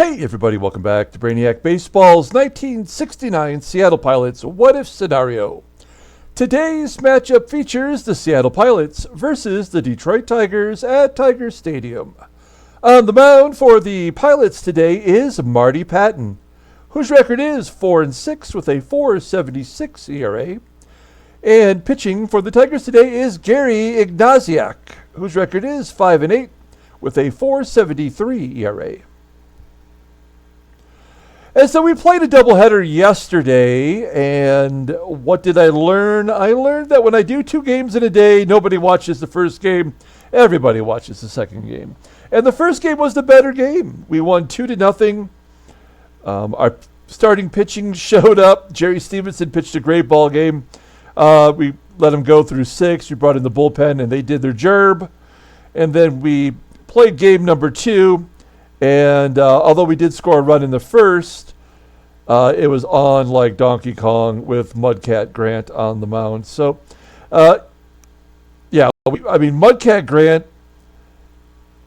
Hey everybody, welcome back to Brainiac Baseball's 1969 Seattle Pilots What If Scenario. Today's matchup features the Seattle Pilots versus the Detroit Tigers at Tiger Stadium. On the mound for the Pilots today is Marty Pattin, whose record is 4-6 with a 4.76 ERA. And pitching for the Tigers today is Gary Ignasiak, whose record is 5-8 with a 4.73 ERA. And so we played a doubleheader yesterday, and what did I learn? I learned that when I do 2 games in a day, nobody watches the first game. Everybody watches the second game. And the first game was the better game. We won 2-0. Our starting pitching showed up. Jerry Stevenson pitched a great ball game. We let him go through 6. We brought in the bullpen, and they did their job. And then we played game number 2. And although we did score a run in the first, it was on like Donkey Kong with Mudcat Grant on the mound. So, Mudcat Grant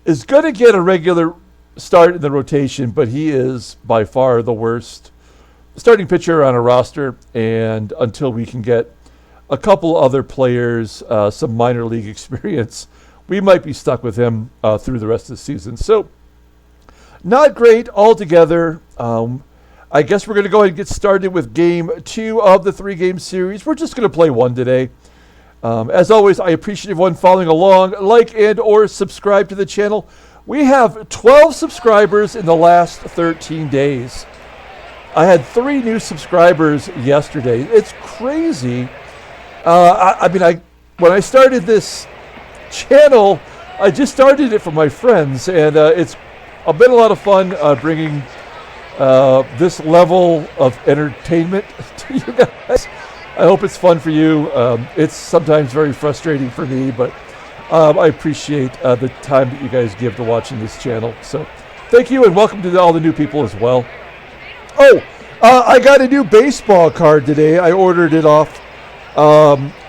is going to get a regular start in the rotation, but he is by far the worst starting pitcher on a roster. And until we can get a couple other players some minor league experience, we might be stuck with him through the rest of the season. So, not great altogether. I guess we're going to go ahead and get started with game 2 of the 3-game series. We're just going to play one today. As always, I appreciate everyone following along. Like and or subscribe to the channel. We have 12 subscribers in the last 13 days. I had 3 new subscribers yesterday. It's crazy. When I started this channel, I just started it for my friends, and it's been a lot of fun bringing this level of entertainment to you guys. I hope it's fun for you. It's sometimes very frustrating for me, but I appreciate the time that you guys give to watching this channel. So thank you, and welcome to all the new people as well. I got a new baseball card today. I ordered it off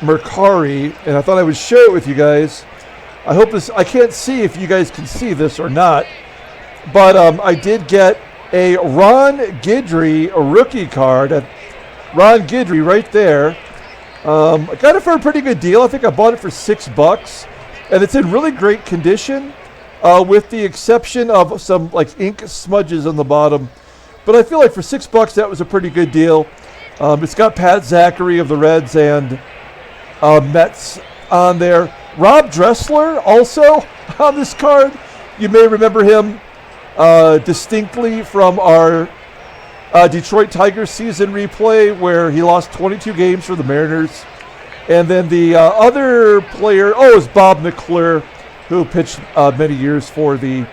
Mercari, and I thought I would share it with you guys. I can't see if you guys can see this or not. But I did get a Ron Guidry rookie card. Ron Guidry right there. I got it for a pretty good deal. I think I bought it for $6. And it's in really great condition with the exception of some like ink smudges on the bottom. But I feel like for $6 that was a pretty good deal. It's got Pat Zachary of the Reds and Mets on there. Rob Dressler also on this card. You may remember him distinctly from our Detroit Tigers season replay where he lost 22 games for the Mariners. And then the other player, is Bob McClure, who pitched many years for the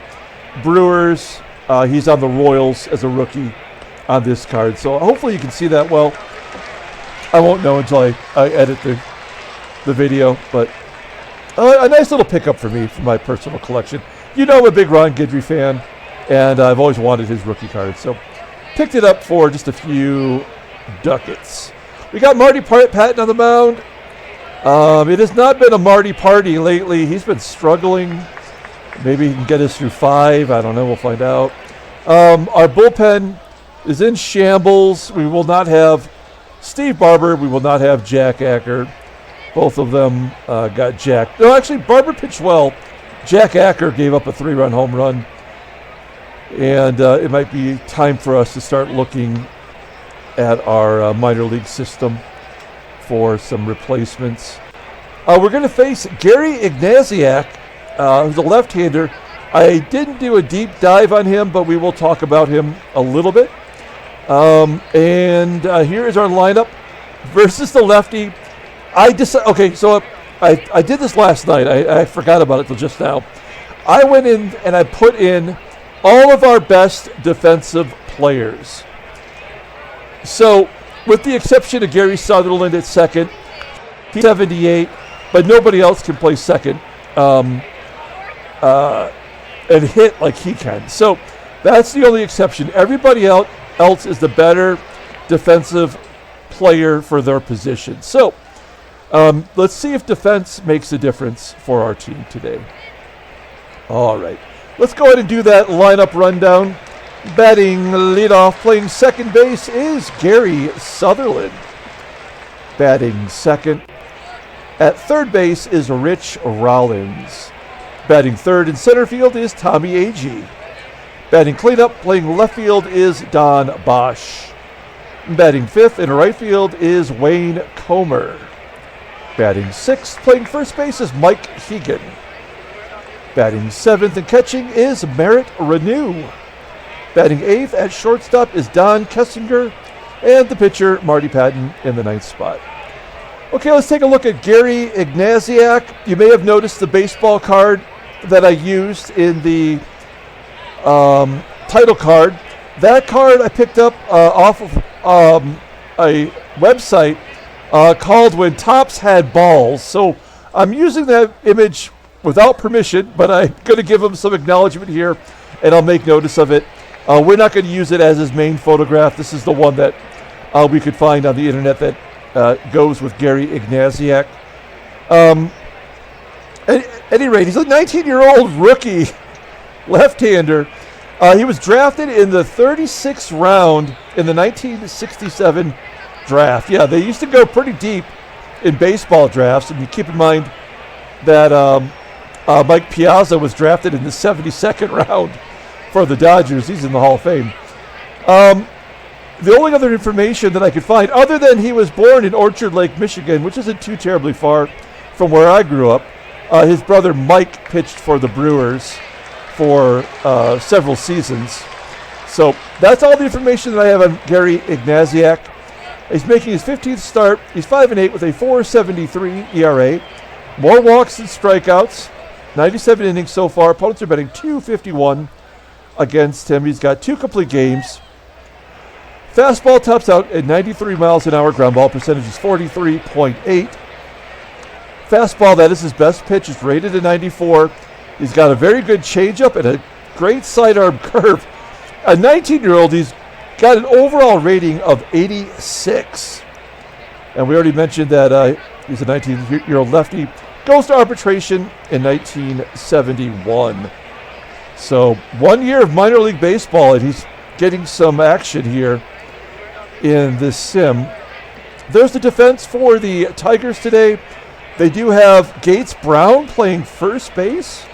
Brewers. He's on the Royals as a rookie on this card. So hopefully you can see that well. I won't know until I edit the video, but a nice little pickup for me for my personal collection. You know I'm a big Ron Guidry fan. And I've always wanted his rookie card, so picked it up for just a few ducats. We got Marty Pattin on the mound. It has not been a Marty party lately. He's been struggling. Maybe he can get us through 5. I don't know. We'll find out. Our bullpen is in shambles. We will not have Steve Barber. We will not have Jack Acker. Both of them got jacked. No, actually, Barber pitched well. Jack Acker gave up a 3-run home run. And it might be time for us to start looking at our minor league system for some replacements. We're going to face Gary Ignasiak, who's a left-hander. I didn't do a deep dive on him, but we will talk about him a little bit. And here is our lineup versus the lefty. I did this last night. I forgot about it till just now. I went in and I put in all of our best defensive players. So, with the exception of Gary Sutherland at second, he's 78, but nobody else can play second and hit like he can. So, that's the only exception. Everybody else is the better defensive player for their position. So, let's see if defense makes a difference for our team today. All right. Let's go ahead and do that lineup rundown. Batting leadoff, playing second base, is Gary Sutherland. Batting second. At third base is Rich Rollins. Batting third in center field is Tommie Agee. Batting cleanup, playing left field is Don Bosch. Batting fifth in right field is Wayne Comer. Batting sixth, playing first base is Mike Hegan. Batting seventh and catching is Merritt Ranew. Batting eighth at shortstop is Don Kessinger. And the pitcher, Marty Pattin, in the ninth spot. Okay, let's take a look at Gary Ignasiak. You may have noticed the baseball card that I used in the title card. That card I picked up off of a website called When Tops Had Balls. So I'm using that image without permission, but I'm going to give him some acknowledgement here, and I'll make notice of it. We're not going to use it as his main photograph. This is the one that we could find on the internet that goes with Gary Ignasiak. At any rate, he's a 19-year-old rookie left-hander. He was drafted in the 36th round in the 1967 draft. Yeah, they used to go pretty deep in baseball drafts. And you keep in mind that Mike Piazza was drafted in the 72nd round for the Dodgers. He's in the Hall of Fame. The only other information that I could find, other than he was born in Orchard Lake, Michigan, which isn't too terribly far from where I grew up, his brother Mike pitched for the Brewers for several seasons. So that's all the information that I have on Gary Ignasiak. He's making his 15th start. He's 5-8 with a 4.73 ERA. More walks than strikeouts. 97 innings so far. Opponents are betting .251 against him. He's got 2 complete games. Fastball tops out at 93 miles an hour. Ground ball percentage is 43.8. Fastball, that is his best pitch, is rated at 94. He's got a very good changeup and a great sidearm curve. A 19-year-old, he's got an overall rating of 86. And we already mentioned that he's a 19-year-old lefty. Goes to arbitration in 1971. So 1 year of minor league baseball, and he's getting some action here in this sim. There's the defense for the Tigers today. They do have Gates Brown playing first base.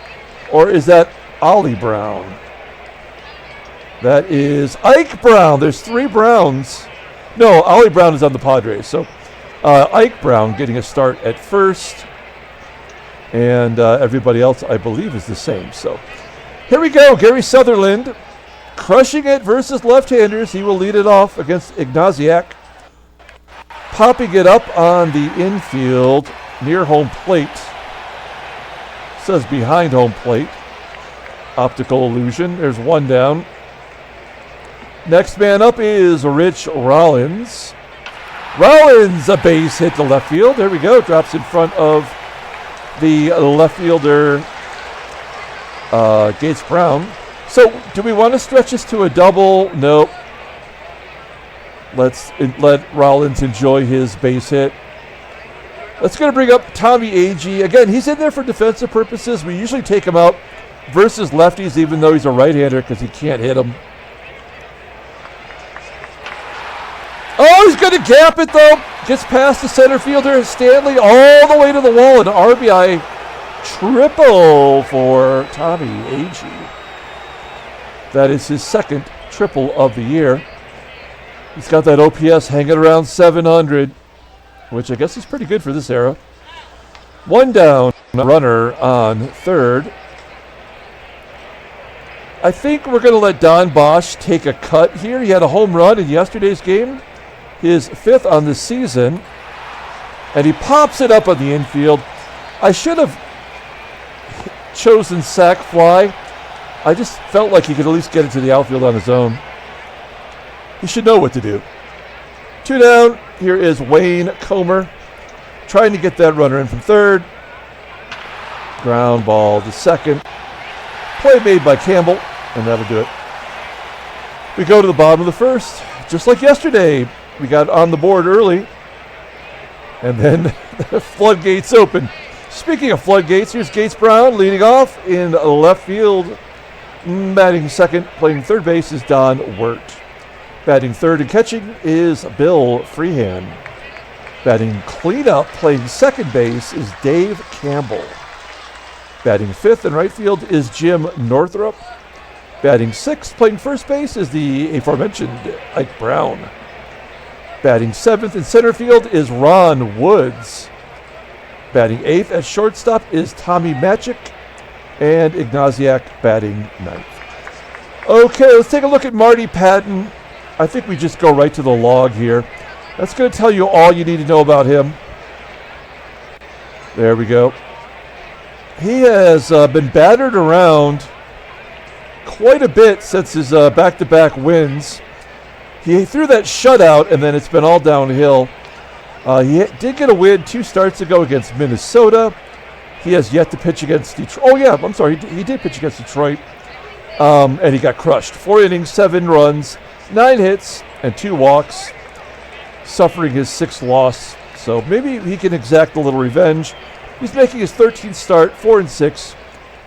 Or is that Ollie Brown? That is Ike Brown. There's 3 Browns. No, Ollie Brown is on the Padres. So Ike Brown getting a start at first. And everybody else, I believe, is the same. So here we go. Gary Sutherland crushing it versus left-handers. He will lead it off against Ignasiak. Popping it up on the infield near home plate. Says behind home plate. Optical illusion. There's one down. Next man up is Rich Rollins. Rollins, a base hit to left field. There we go. Drops in front of the left fielder, Gates Brown. So, do we want to stretch this to a double? Nope. Let's let Rollins enjoy his base hit. Let's going to bring up Tommie Agee. Again, he's in there for defensive purposes. We usually take him out versus lefties, even though he's a right-hander, because he can't hit them. Oh, he's going to gap it, though. Gets past the center fielder, Stanley, all the way to the wall. An RBI triple for Tommie Agee. That is his second triple of the year. He's got that OPS hanging around 700, which I guess is pretty good for this era. One down, runner on third. I think we're going to let Don Bosch take a cut here. He had a home run in yesterday's game, his 5th on the season, and he pops it up on the infield. I should have chosen sac fly. I just felt like he could at least get it to the outfield on his own. He should know what to do. 2 down. Here is Wayne Comer trying to get that runner in from third. Ground ball to second. Play made by Campbell, and that'll do it. We go to the bottom of the first. Just like yesterday, we got on the board early, and then the floodgates open. Speaking of floodgates, here's Gates Brown leading off in left field. Batting second, playing third base is Don Wert. Batting third and catching is Bill Freehan. Batting cleanup, playing second base is Dave Campbell. Batting fifth in right field is Jim Northrup. Batting sixth, playing first base is the aforementioned Ike Brown. Batting seventh in center field is Ron Woods. Batting eighth at shortstop is Tommie Matchick. And Ignasiak batting ninth. Okay, let's take a look at Marty Pattin. I think we just go right to the log here. That's going to tell you all you need to know about him. There we go. He has been battered around quite a bit since his back-to-back wins. He threw that shutout, and then it's been all downhill. He did get a win 2 starts ago against Minnesota. He has yet to pitch against Detroit. Oh, yeah, I'm sorry. He did pitch against Detroit, and he got crushed. 4 innings, 7 runs, 9 hits, and 2 walks, suffering his 6th loss. So maybe he can exact a little revenge. He's making his 13th start, 4-6,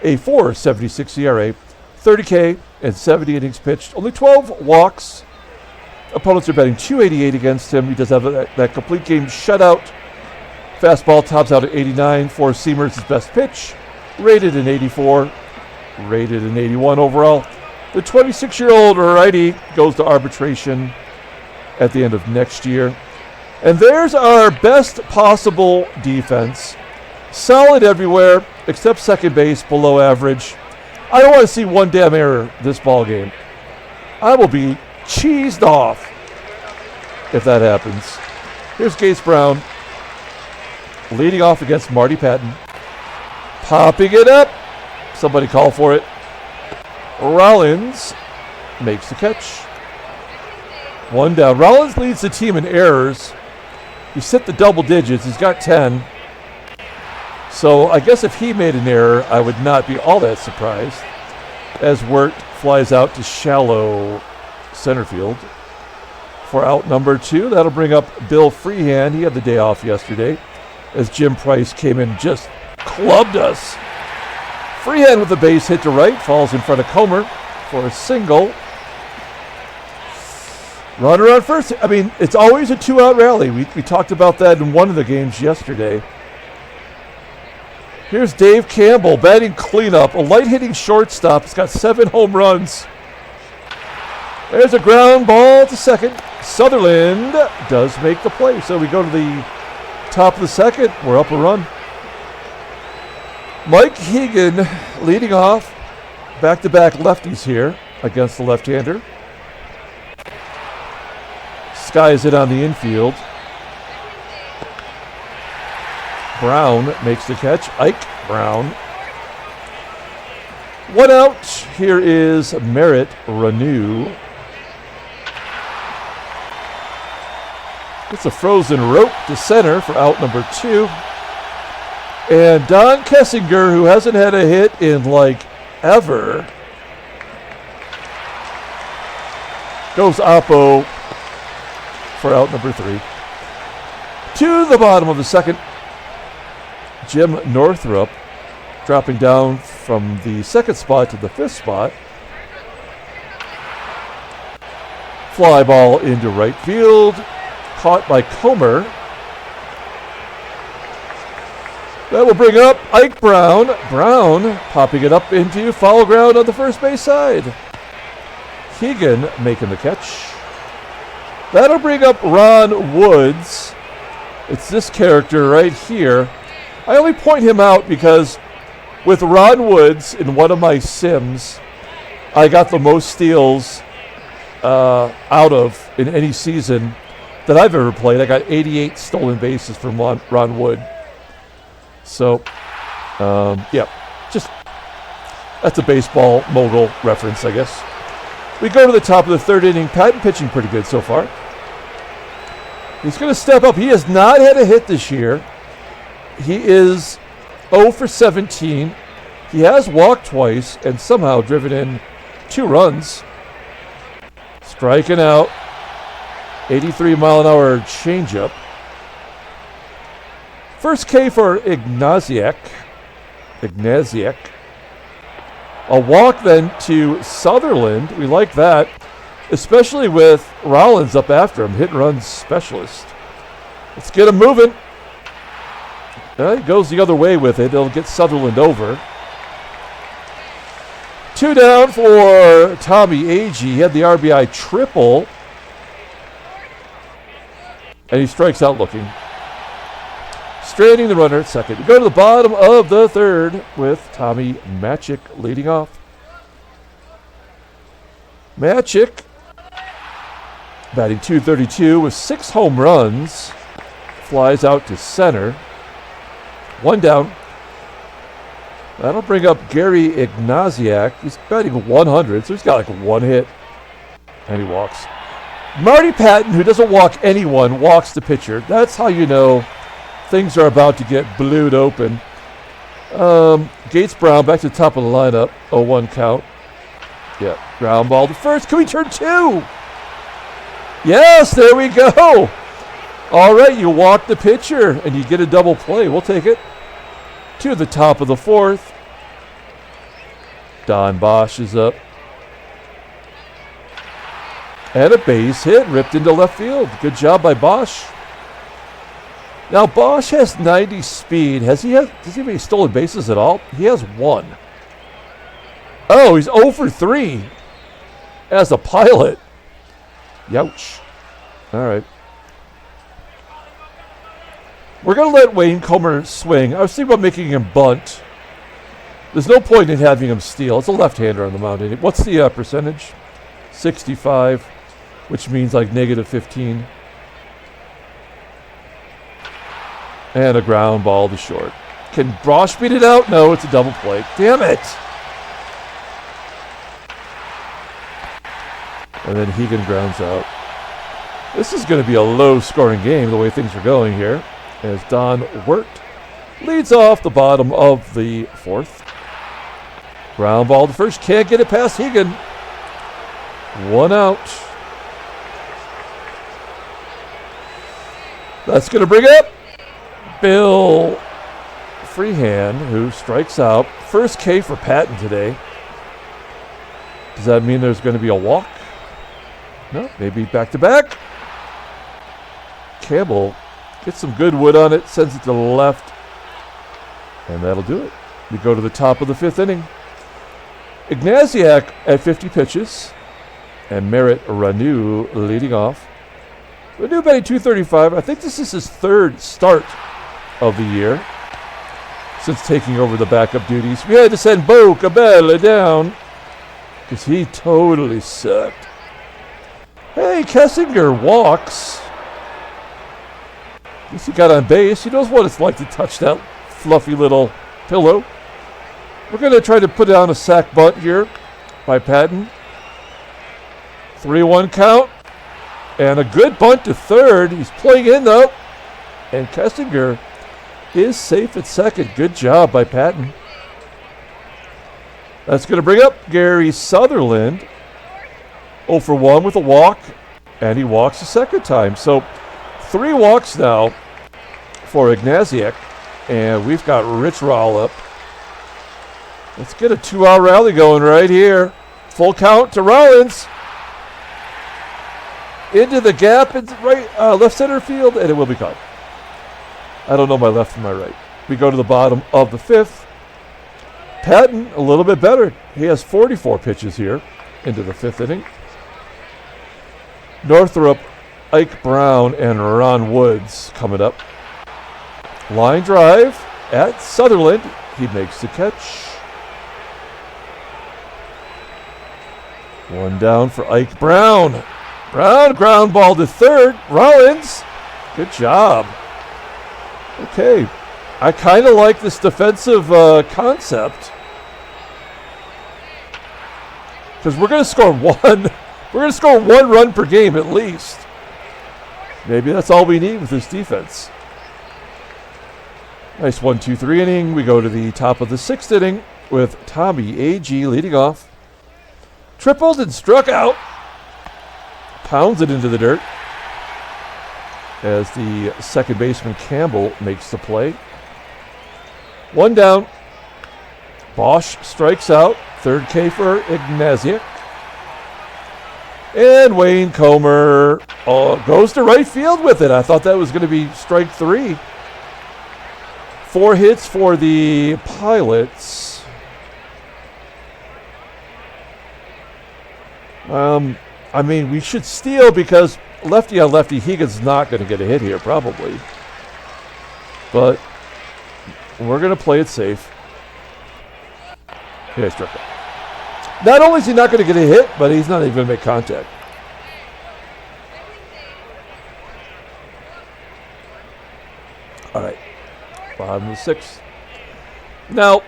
a 4.76 ERA, 30K, and 70 innings pitched. Only 12 walks. Opponents are batting .288 against him. He does have that complete game shutout. Fastball tops out at 89. 4-seamer is his best pitch. Rated an 84. Rated an 81 overall. The 26-year-old righty goes to arbitration at the end of next year. And there's our best possible defense. Solid everywhere except second base, below average. I don't want to see one damn error this ball game. I will be cheesed off if that happens. Here's Gase Brown leading off against Marty Pattin. Popping it up. Somebody call for it. Rollins makes the catch. 1 down. Rollins leads the team in errors. He's hit the double digits. He's got 10. So I guess if he made an error, I would not be all that surprised. As Wert flies out to shallow center field for out number 2. That'll bring up Bill Freehan. He had the day off yesterday as Jim Price came in and just clubbed us. Freehan with the base hit to right, falls in front of Comer for a single. Runner on first. I mean, it's always a 2-out rally. We talked about that in one of the games yesterday. Here's Dave Campbell batting cleanup. A light-hitting shortstop. He's got 7 home runs. There's a ground ball to second. Sutherland does make the play. So we go to the top of the second. We're up a run. Mike Hegan leading off. Back-to-back lefties here against the left-hander. Skies it on the infield. Brown makes the catch. Ike Brown. 1 out. Here is Merritt, Ranew. It's a frozen rope to center for out number 2. And Don Kessinger, who hasn't had a hit in like ever, goes oppo for out number 3. To the bottom of the second, Jim Northrup dropping down from the 2nd spot to the 5th spot. Fly ball into right field. Caught by Comer. That will bring up Ike Brown. Brown popping it up into foul ground on the first base side. Hegan making the catch. That'll bring up Ron Woods. It's this character right here. I only point him out because with Ron Woods in one of my sims, I got the most steals out of in any season that I've ever played. I got 88 stolen bases from Ron Wood. So, yeah, just that's a baseball mogul reference, I guess. We go to the top of the 3rd inning. Pattin pitching pretty good so far. He's going to step up. He has not had a hit this year. He is 0 for 17. He has walked twice and somehow driven in 2 runs. Striking out. 83-mile-an-hour changeup. First K for Ignasiak. A walk then to Sutherland. We like that, especially with Rollins up after him, hit and run specialist. Let's get him moving. He goes the other way with it. It'll get Sutherland over. 2 down for Tommie Agee. He had the RBI triple. And he strikes out looking. Stranding the runner at second. We go to the bottom of the third with Tommie Matchick leading off. Matchick batting .232 with 6 home runs. Flies out to center. 1 down. That'll bring up Gary Ignasiak. He's batting 100, so he's got like 1 hit. And he walks. Marty Pattin, who doesn't walk anyone, walks the pitcher. That's how you know things are about to get blued open. Gates Brown back to the top of the lineup. 0-1 count. Yeah, ground ball to first. Can we turn 2? Yes, there we go. All right, you walk the pitcher and you get a double play. We'll take it. To the top of the fourth. Don Bosch is up. And a base hit ripped into left field. Good job by Bosch. Now Bosch has 90 speed. Does he have any stolen bases at all? He has 1. Oh, he's 0 for 3 as a pilot. Youch. All right. We're going to let Wayne Comer swing. I was thinking about making him bunt. There's no point in having him steal. It's a left-hander on the mound. What's the percentage? 65, which means like -15. And a ground ball to short. Can Bosch beat it out? No, it's a double play. Damn it! And then Hegan grounds out. This is going to be a low-scoring game the way things are going here, as Don Wert leads off the bottom of the fourth. Ground ball to first. Can't get it past Hegan. 1 out. That's going to bring up Bill Freehan, who strikes out. First K for Pattin today. Does that mean there's going to be a walk? No, maybe back-to-back. Campbell gets some good wood on it, sends it to the left, and that'll do it. We go to the top of the 5th inning. Ignasiak at 50 pitches, and Merritt Ranew leading off. Ranew batting .235. I think this is his 3rd start of the year since taking over the backup duties. We had to send Bo Cabela down because he totally sucked. Hey, Kessinger walks. At least he got on base. He knows what it's like to touch that fluffy little pillow. We're going to try to put down a sac bunt here by Pattin. 3-1 count. And a good bunt to third. He's playing in, though. And Kessinger is safe at second. Good job by Pattin. That's going to bring up Gary Sutherland. 0 for 1 with a walk. And he walks a second time. So 3 walks now for Ignasiak. And we've got Rich Roll up. Let's get a 2-out rally going right here. Full count to Rollins. Into the gap in right left center field, and it will be caught. I don't know my left from my right. We go to the bottom of the 5th. Pattin, a little bit better. He has 44 pitches here into the 5th inning. Northrup, Ike Brown, and Ron Woods coming up. Line drive at Sutherland. He makes the catch. 1 down for Ike Brown. Brown, ground ball to third. Rollins, good job. Okay, I kind of like this defensive concept because we're going to score 1. We're going to score 1 run per game at least. Maybe that's all we need with this defense. Nice 1-2-3 inning. We go to the top of the 6th inning with Tommie Agee leading off. Tripled and struck out. Pounds it into the dirt as the second baseman Campbell makes the play. 1 down. Bosch strikes out. Third K for Ignasiak. And Wayne Comer goes to right field with it. I thought that was going to be strike 3. 4 hits for the Pilots. I mean, we should steal because lefty on lefty, Hegan's not going to get a hit here, probably. But we're going to play it safe. Yeah, he struck out. Not only is he not going to get a hit, but he's not even going to make contact. All right. Bottom of the 6th. Now,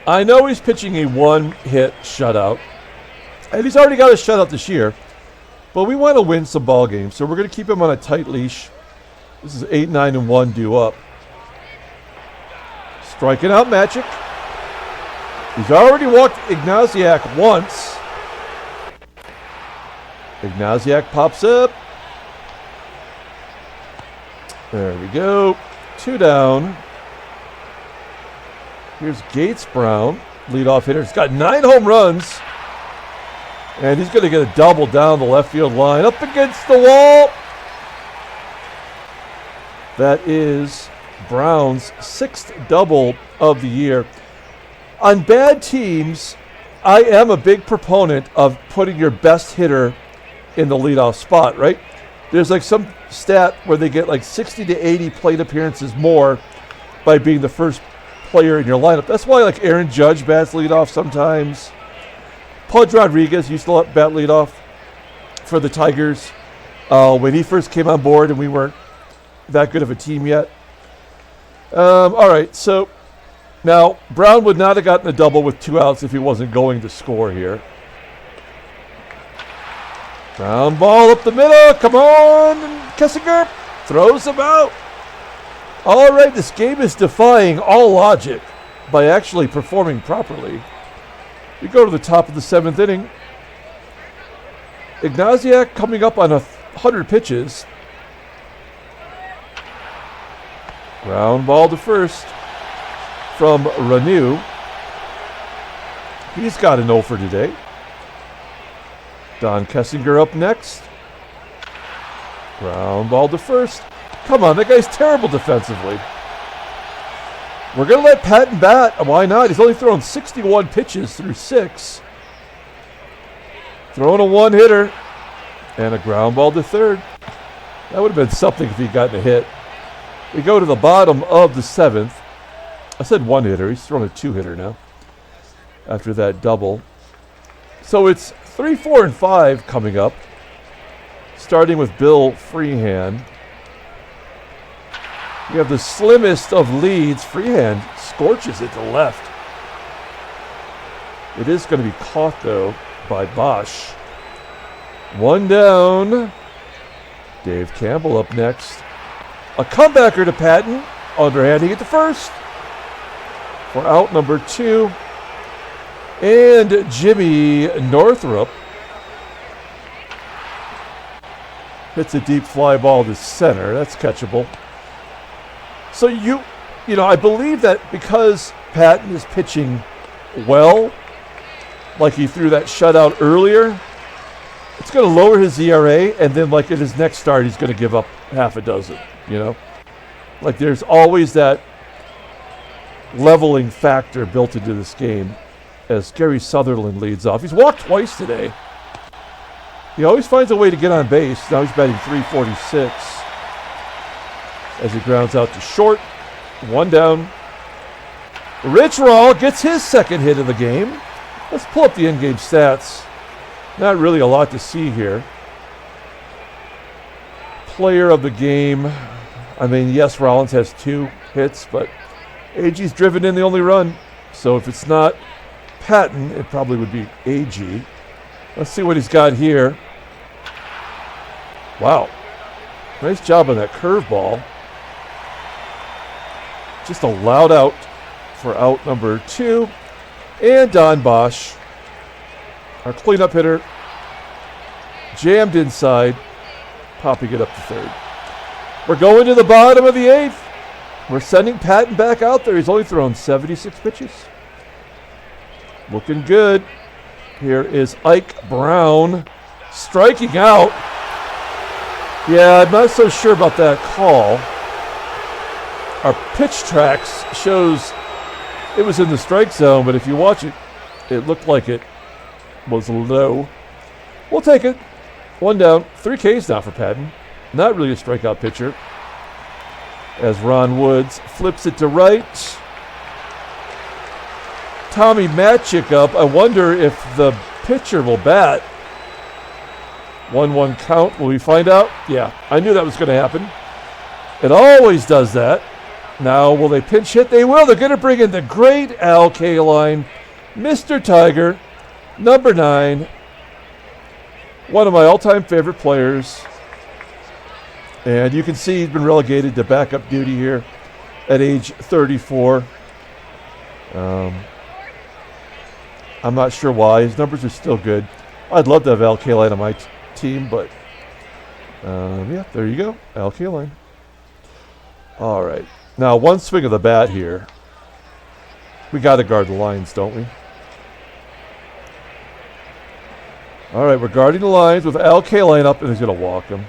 I know he's pitching a 1-hit shutout. And he's already got a shutout this year. But we want to win some ball games, so we're going to keep him on a tight leash. This is 8-9-1 due up. Striking out Matchick. He's already walked Ignasiak once. Ignasiak pops up. There we go. 2 down. Here's Gates Brown, leadoff hitter. He's got 9 home runs. And he's going to get a double down the left field line. Up against the wall. That is Brown's 6th double of the year. On bad teams, I am a big proponent of putting your best hitter in the leadoff spot, right? There's like some stat where they get like 60 to 80 plate appearances more by being the first player in your lineup. That's why like Aaron Judge bats leadoff sometimes. Pudge Rodriguez used to bat leadoff for the Tigers when he first came on board and we weren't that good of a team yet. All right, so now Brown would not have gotten a double with 2 outs if he wasn't going to score here. Ground ball up the middle. Come on. Kessinger throws him out. All right, this game is defying all logic by actually performing properly. We go to the top of the 7th inning. Ignasiak coming up on 100 pitches. Ground ball to first from Ranew. He's got an 0 for today. Don Kessinger up next. Ground ball to first. Come on, that guy's terrible defensively. We're going to let Pattin bat. Why not? He's only thrown 61 pitches through 6. Throwing a 1-hitter. And a ground ball to third. That would have been something if he'd gotten a hit. We go to the bottom of the 7th. I said 1-hitter. He's thrown a 2-hitter now. After that double. So it's 3, 4, and 5 coming up. Starting with Bill Freehan. You have the slimmest of leads. Freehan scorches it to left. It is going to be caught, though, by Bosch. 1 down. Dave Campbell up next. A comebacker to Pattin. Underhanding it to first. For out number 2. And Jimmy Northrup hits a deep fly ball to center. That's catchable. So you know, I believe that because Pattin is pitching well, like he threw that shutout earlier, it's going to lower his ERA, and then like at his next start, he's going to give up half a dozen, you know? Like there's always that leveling factor built into this game as Gary Sutherland leads off. He's walked twice today. He always finds a way to get on base. Now he's batting .346 as he grounds out to short. 1 down. Rich Rawl gets his 2nd hit of the game. Let's pull up the in-game stats. Not really a lot to see here. Player of the game. I mean, yes, Rollins has 2 hits, but Agee's driven in the only run. So if it's not Pattin, it probably would be Agee. Let's see what he's got here. Wow. Nice job on that curveball. Just a loud out for out number 2. And Don Bosch, our cleanup hitter, jammed inside, popping it up to third. We're going to the bottom of the 8th. We're sending Pattin back out there. He's only thrown 76 pitches. Looking good. Here is Ike Brown striking out. Yeah, I'm not so sure about that call. Our pitch tracks shows it was in the strike zone, but if you watch it, it looked like it was low. We'll take it. 1 down. 3 Ks now for Pattin. Not really a strikeout pitcher. As Ron Woods flips it to right. Tommie Matchick up. I wonder if the pitcher will bat. 1-1 count. Will we find out? Yeah, I knew that was going to happen. It always does that. Now, will they pinch hit? They will. They're going to bring in the great Al Kaline, Mr. Tiger, number 9. One of my all-time favorite players. And you can see he's been relegated to backup duty here at age 34. I'm not sure why. His numbers are still good. I'd love to have Al Kaline on my team, but yeah, there you go. Al Kaline. All right. Now, one swing of the bat here. We got to guard the lines, don't we? All right, we're guarding the lines with Al Kaline up, and he's going to walk him.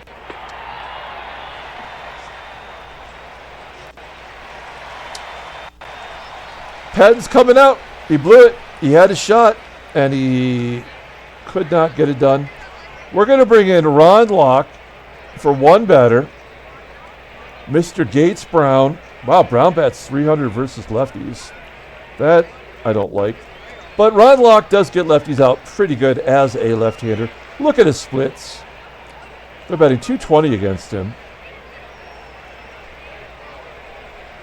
Pattin's coming out. He blew it. He had a shot, and he could not get it done. We're going to bring in Ron Locke for one batter. Mr. Gates Brown. Wow, Brown bats 300 versus lefties. That I don't like. But Ron Locke does get lefties out pretty good as a left-hander. Look at his splits. They're batting 220 against him.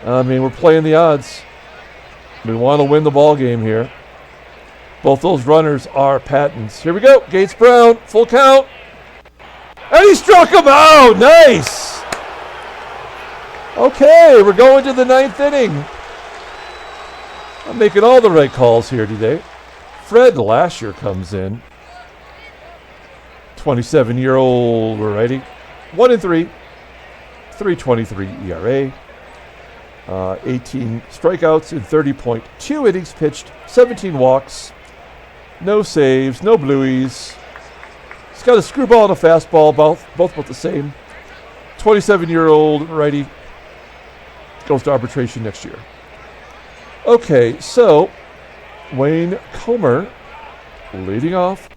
I mean, we're playing the odds. We want to win the ball game here. Both those runners are Pattins. Here we go. Gates Brown, full count. And he struck him out. Nice. Okay, we're going to the 9th inning. I'm making all the right calls here today. Fred Lasher comes in. 27-year-old righty. 1-3. 3.23 ERA. 18 strikeouts in 30.2 innings pitched. 17 walks. No saves, no blueies. He's got a screwball and a fastball, both about the same. 27-year-old righty goes to arbitration next year. Okay, so Wayne Comer leading off.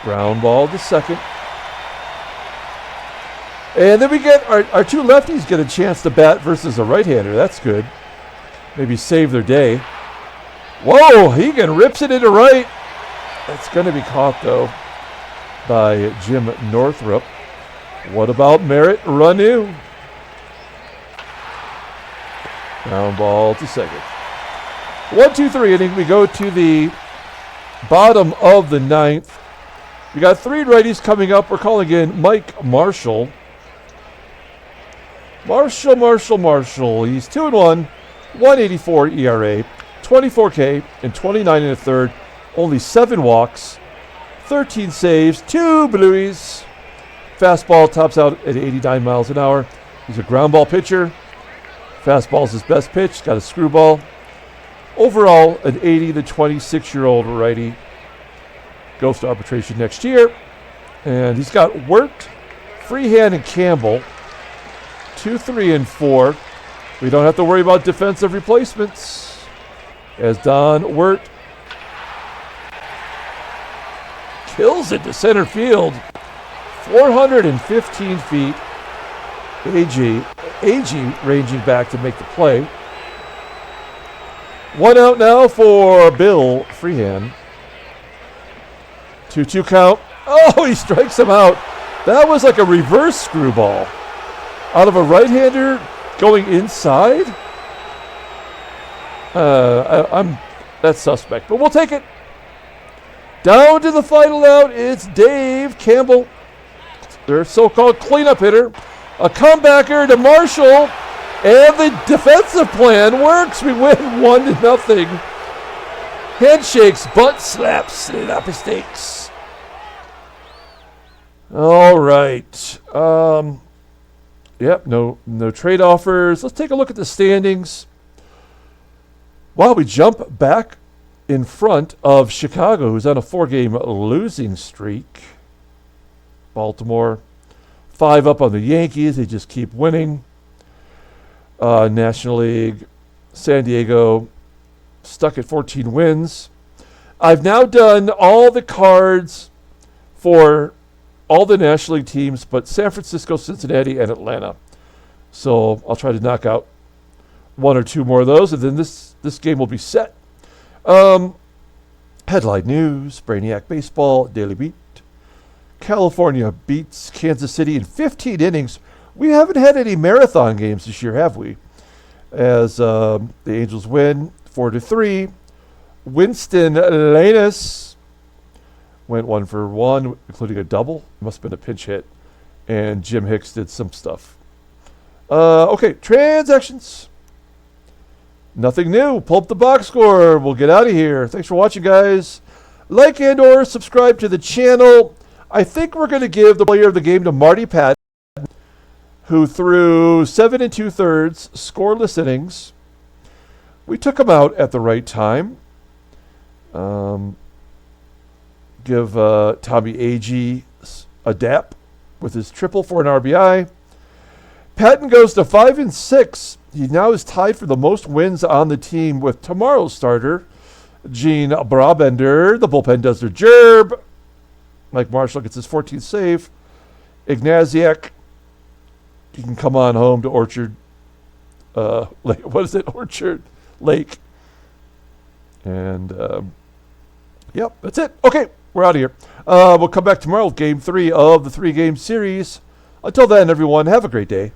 Ground ball to second. And then we get our two lefties get a chance to bat versus a right-hander. That's good. Maybe save their day. Whoa, Hegan rips it into right. That's going to be caught, though, by Jim Northrup. What about Merritt? Ranew. Ground ball to second. 1-2-3 inning. We go to the bottom of the 9th. We got 3 righties coming up. We're calling in Mike Marshall. Marshall. He's 2-1, 184 ERA, 24 K, and 29 1/3. Only 7 walks, 13 saves, 2 blueies. Fastball tops out at 89 miles an hour. He's a ground ball pitcher. Fastball's his best pitch. Got a screwball. Overall, an 80 to 26-year-old righty. Goes to arbitration next year. And he's got Wert, Freehan, and Campbell. 2, 3, and 4. We don't have to worry about defensive replacements. As Don Wert kills it to center field. 415 feet. Agee ranging back to make the play. 1 out now for Bill Freehan. 2-2 count. Oh, he strikes him out. That was like a reverse screwball. Out of a right-hander going inside? That's suspect, but we'll take it. Down to the final out, it's Dave Campbell, their so-called cleanup hitter. A comebacker to Marshall, and the defensive plan works. We win 1-0. Handshakes, butt slaps, not mistakes. All right. Yep, no trade offers. Let's take a look at the standings. Wow, we jump back in front of Chicago, who's on a 4-game losing streak. Baltimore, 5 up on the Yankees. They just keep winning. National League, San Diego, stuck at 14 wins. I've now done all the cards for all the National League teams but San Francisco, Cincinnati, and Atlanta. So I'll try to knock out 1 or 2 more of those, and then this game will be set. Headline news, Brainiac Baseball, Daily Beat. California beats Kansas City in 15 innings. We haven't had any marathon games this year, have we? As the Angels win 4-3. Winston Lanus went 1 for 1, including a double. Must have been a pinch hit. And Jim Hicks did some stuff. Okay, transactions. Nothing new. Pull up the box score. We'll get out of here. Thanks for watching, guys. Like and or subscribe to the channel. I think we're going to give the player of the game to Marty Pattin, who threw 7 2/3 scoreless innings. We took him out at the right time. Give Tommie Agee a dap with his triple for an RBI. Pattin goes to 5-6. He now is tied for the most wins on the team with tomorrow's starter, Gene Brabender. The bullpen does their job. Mike Marshall gets his 14th save. Ignasiak, he can come on home to Orchard Lake. What is it? Orchard Lake. And, yep, that's it. Okay, we're out of here. We'll come back tomorrow with Game 3 of the 3-game series. Until then, everyone, have a great day.